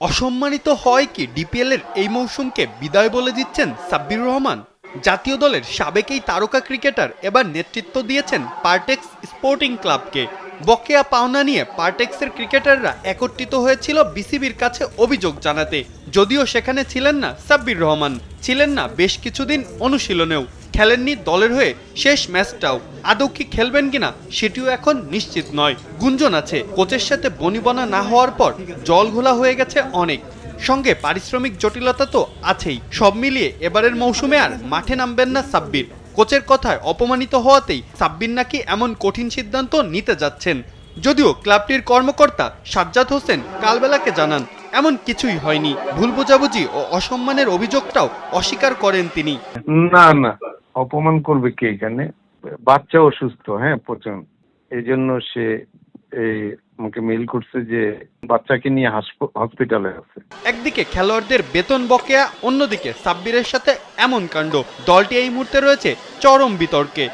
অসম্মানিত হয় কি ডিপিএল এর এই মৌসুমকে বিদায় বলে দিচ্ছেন সাব্বির রহমান। জাতীয় দলের সাবেক এই তারকা ক্রিকেটার এবার নেতৃত্ব দিয়েছেন পারটেক্স স্পোর্টিং ক্লাবকে। বকেয়া পাওনা নিয়ে পারটেক্সের ক্রিকেটাররা একত্রিত হয়েছিল বিসিবির কাছে অভিযোগ জানাতে। যদিও সেখানে ছিলেন না সাব্বির রহমান, ছিলেন না বেশ কিছুদিন অনুশীলনেও, খেলেননি দলের হয়ে শেষ ম্যাচটাও। আদৌ কি খেলবেন কিনা সেটিও এখন নিশ্চিত নয়। গুঞ্জন আছে কোচের সাথে বনিবনা না হওয়ার পর জল ঘোলা হয়ে গেছে অনেক, সঙ্গে পারিশ্রমিক জটিলতা তো আছেই। সব মিলিয়ে এবারের মৌসুমে আর মাঠে নামবেন না সাব্বির। কোচের কথায় অপমানিত হওয়াতেই সাব্বির নাকি এমন কঠিন সিদ্ধান্ত নিতে যাচ্ছেন। যদিও ক্লাবটির কর্মকর্তা সাজ্জাদ হোসেন কালবেলাকে জানান এমন কিছুই হয়নি, ভুল বোঝাবুঝি ও অসম্মানের অভিযোগটাও অস্বীকার করেন তিনি। না না, অপমান করবে কে এখানে? বাচ্চা অসুস্থ, হ্যাঁ প্রচন্ড, এই জন্য সে এই আমাকে মেইল করছে যে বাচ্চাকে নিয়ে হসপিটালে আছে। একদিকে খেলোয়াড়দের বেতন বকেয়া, অন্যদিকে সাব্বিরের সাথে এমন কাণ্ড। দলটি এই মুহূর্তে রয়েছে চরম বিতর্কে।